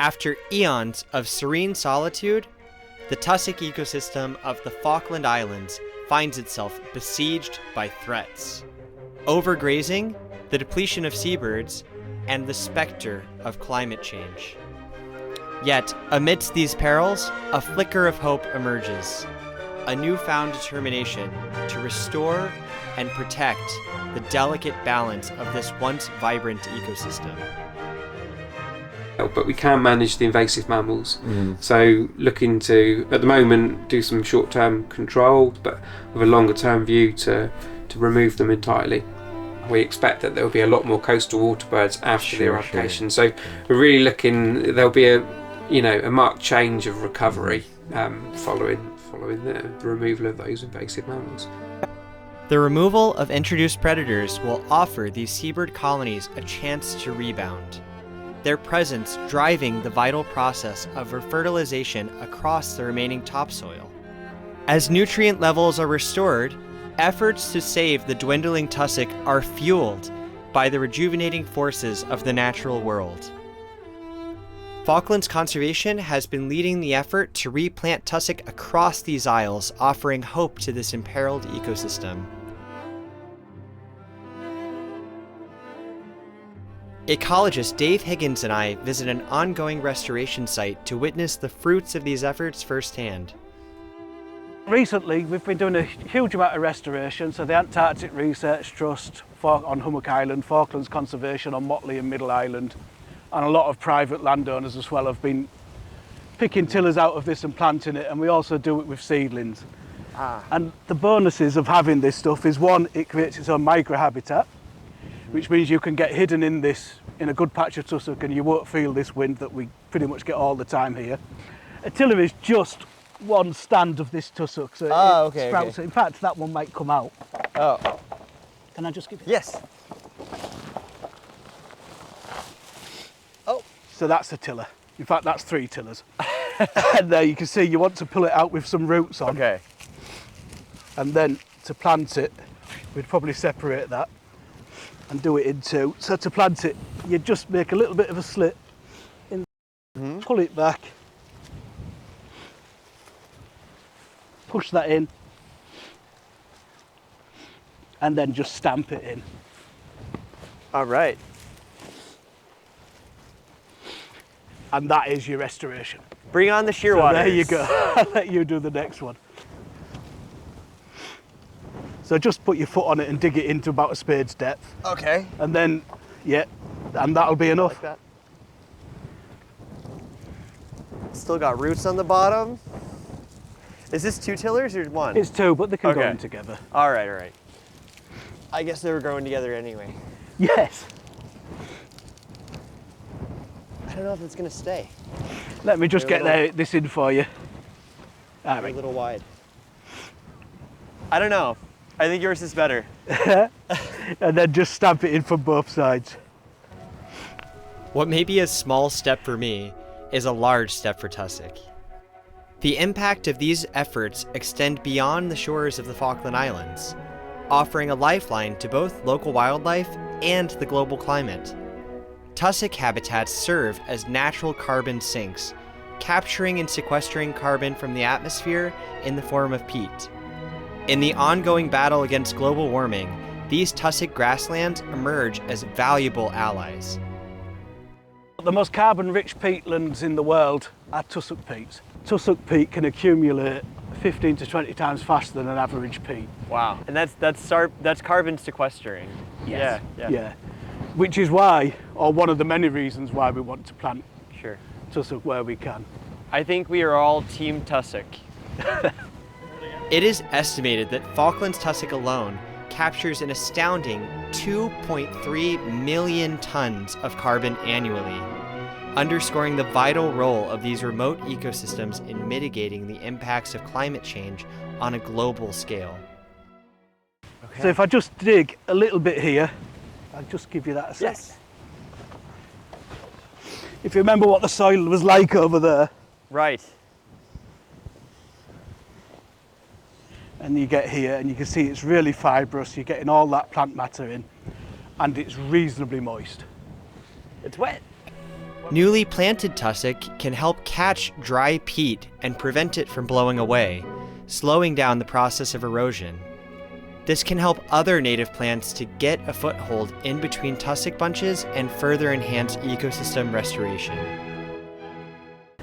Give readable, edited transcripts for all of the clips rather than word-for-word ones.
After eons of serene solitude, the Tussac ecosystem of the Falkland Islands finds itself besieged by threats. Overgrazing, the depletion of seabirds, and the specter of climate change. Yet, amidst these perils, a flicker of hope emerges. A newfound determination to restore and protect the delicate balance of this once vibrant ecosystem. But we can manage the invasive mammals. So looking to, at the moment, do some short-term control, but with a longer-term view to remove them entirely. We expect that there will be a lot more coastal water birds after the eradication. So we're really looking, there'll be a marked change of recovery following the removal of those invasive mammals. The removal of introduced predators will offer these seabird colonies a chance to rebound, their presence driving the vital process of refertilization across the remaining topsoil. As nutrient levels are restored, efforts to save the dwindling tussock are fueled by the rejuvenating forces of the natural world. Falklands Conservation has been leading the effort to replant tussock across these isles, offering hope to this imperiled ecosystem. Ecologist Dave Higgins and I visit an ongoing restoration site to witness the fruits of these efforts firsthand. Recently, we've been doing a huge amount of restoration, so the Antarctic Research Trust on Hummock Island, Falklands Conservation on Motley and Middle Island, and a lot of private landowners as well have been picking tillers out of this and planting it, and we also do it with seedlings. And the bonuses of having this stuff is, one, it creates its own microhabitat, which means you can get hidden in a good patch of tussock and you won't feel this wind that we pretty much get all the time here. A tiller is just one stand of this tussock, so it sprouts. Okay. In fact, that one might come out. Oh. Can I just give you? Yes. Oh. So that's a tiller. In fact, that's 3 tillers. And there you can see you want to pull it out with some roots on. Okay. And then to plant it, we'd probably separate that and do it in 2. So to plant it, you just make a little bit of a slit, pull it back, push that in, and then just stamp it in. All right. And that is your restoration. Bring on the shearwaters. There you go. I'll let you do the next one. So just put your foot on it and dig it into about a spade's depth. Okay. And then, and that'll be enough. Like that. Still got roots on the bottom. Is this 2 tillers or 1? It's 2, but they can go in together. All right. I guess they were growing together anyway. Yes. I don't know if it's gonna stay. Let me just get this in for you. All right. A little wide. I don't know. I think yours is better. And then just stamp it in from both sides. What may be a small step for me is a large step for tussock. The impact of these efforts extend beyond the shores of the Falkland Islands, offering a lifeline to both local wildlife and the global climate. Tussock habitats serve as natural carbon sinks, capturing and sequestering carbon from the atmosphere in the form of peat. In the ongoing battle against global warming, these tussock grasslands emerge as valuable allies. The most carbon-rich peatlands in the world are tussock peats. Tussock peat can accumulate 15 to 20 times faster than an average peat. Wow, and that's carbon sequestering. Yes. Yeah. Which is why, or one of the many reasons why we want to plant tussock where we can. I think we are all team tussock. It is estimated that Falklands tussock alone captures an astounding 2.3 million tons of carbon annually, underscoring the vital role of these remote ecosystems in mitigating the impacts of climate change on a global scale. Okay. So if I just dig a little bit here, I'll just give you that a sec. Yes. If you remember what the soil was like over there. Right. And you get here and you can see it's really fibrous, you're getting all that plant matter in, and it's reasonably moist. It's wet. Newly planted tussock can help catch dry peat and prevent it from blowing away, slowing down the process of erosion. This can help other native plants to get a foothold in between tussock bunches and further enhance ecosystem restoration.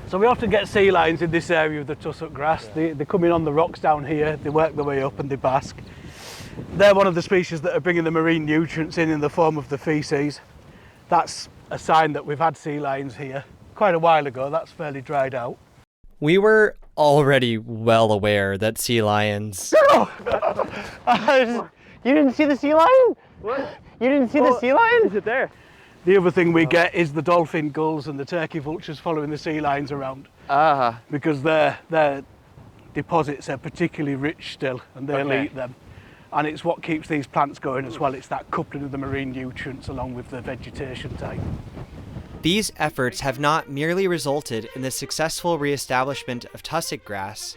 So we often get sea lions in this area of the tussock grass. They come in on the rocks down here, they work their way up and they bask. They're one of the species that are bringing the marine nutrients in the form of the feces. That's a sign that we've had sea lions here quite a while ago. That's fairly dried out. We were already well aware that sea lions... You didn't see the sea lion? What? You didn't see the sea lion? Is it there? The other thing we get is the dolphin gulls and the turkey vultures following the sea lions around. Because their deposits are particularly rich still and they'll eat them. And it's what keeps these plants going as well. It's that coupling of the marine nutrients along with the vegetation type. These efforts have not merely resulted in the successful reestablishment of tussock grass.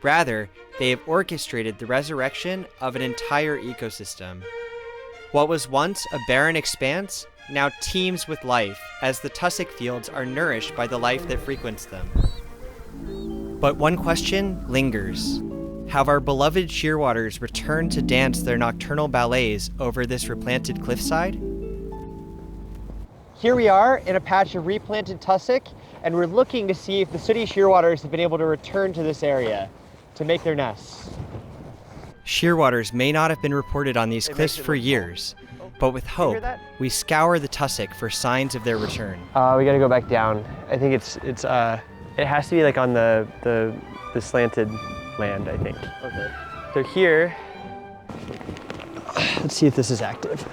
Rather, they have orchestrated the resurrection of an entire ecosystem. What was once a barren expanse now teems with life as the tussock fields are nourished by the life that frequents them. But one question lingers. Have our beloved shearwaters returned to dance their nocturnal ballets over this replanted cliffside? Here we are in a patch of replanted tussock, and we're looking to see if the sooty shearwaters have been able to return to this area to make their nests. Shearwaters may not have been reported on these cliffs for years, but with hope, we scour the tussock for signs of their return. We gotta go back down. I think it has to be like on the slanted land, I think. Okay. So here, let's see if this is active.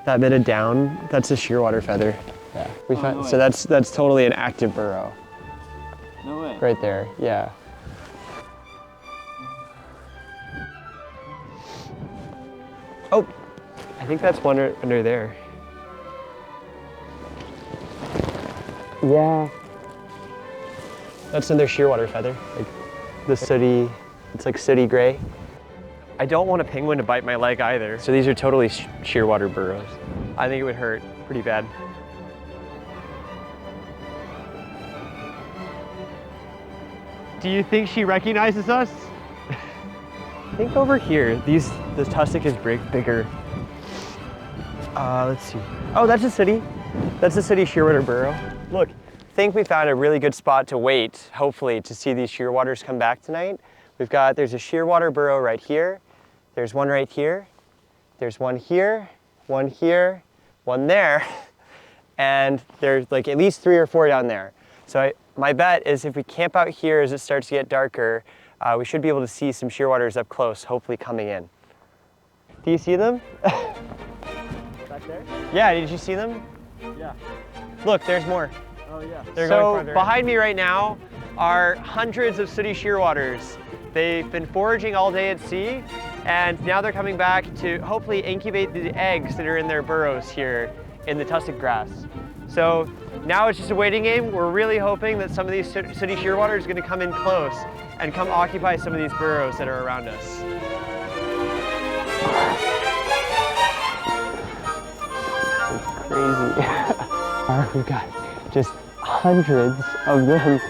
That bit of down, that's a shearwater feather. Yeah. We found, no, so that's totally an active burrow. No way. Right there, yeah. Oh, I think that's one under there. Yeah. That's another shearwater feather, like the sooty, it's like sooty gray. I don't want a penguin to bite my leg either. So these are totally shearwater burrows. I think it would hurt pretty bad. Do you think she recognizes us? I think over here, the tussock is bigger. Let's see. Oh, that's a sooty. That's a sooty shearwater burrow. Look, I think we found a really good spot to wait, hopefully, to see these shearwaters come back tonight. There's a shearwater burrow right here. There's one right here. There's one here, one here, one there. And there's like at least 3 or 4 down there. So my bet is if we camp out here as it starts to get darker, we should be able to see some shearwaters up close, hopefully coming in. Do you see them? Back there? Yeah, did you see them? Yeah. Look, there's more. Oh yeah. They're going farther. Behind me right now are hundreds of sooty shearwaters. They've been foraging all day at sea, and now they're coming back to hopefully incubate the eggs that are in their burrows here in the tussock grass. So now it's just a waiting game. We're really hoping that some of these sooty shearwaters are going to come in close and come occupy some of these burrows that are around us. It's crazy. We've got just hundreds of them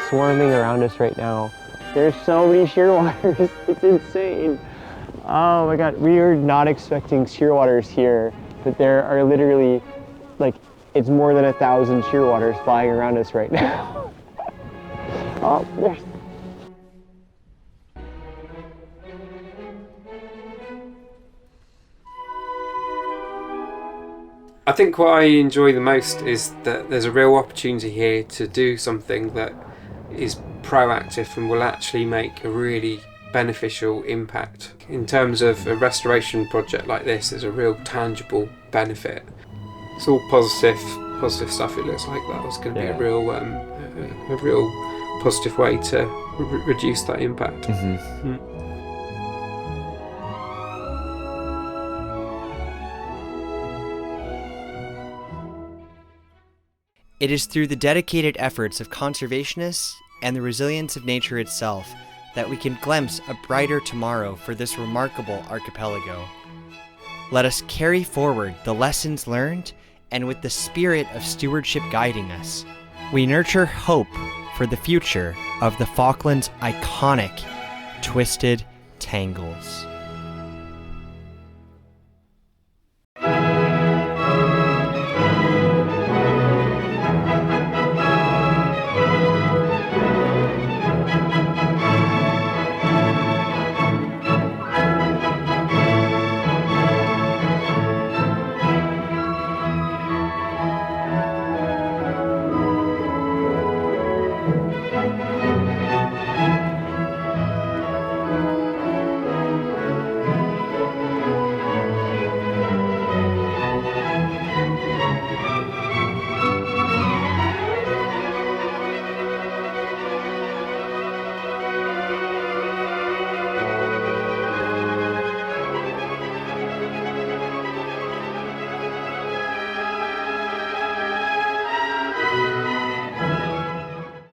swarming around us right now. There's so many shearwaters, it's insane. Oh my God, we are not expecting shearwaters here, but there are literally, like, it's more than 1,000 shearwaters flying around us right now. Oh, there's... I think what I enjoy the most is that there's a real opportunity here to do something that is proactive and will actually make a really beneficial impact. In terms of a restoration project like this, there's a real tangible benefit. It's all positive stuff. It looks like that was going to be a real positive way to reduce that impact. Mm-hmm. Mm. It is through the dedicated efforts of conservationists and the resilience of nature itself that we can glimpse a brighter tomorrow for this remarkable archipelago. Let us carry forward the lessons learned and with the spirit of stewardship guiding us, we nurture hope for the future of the Falklands' iconic Twisted Tangles.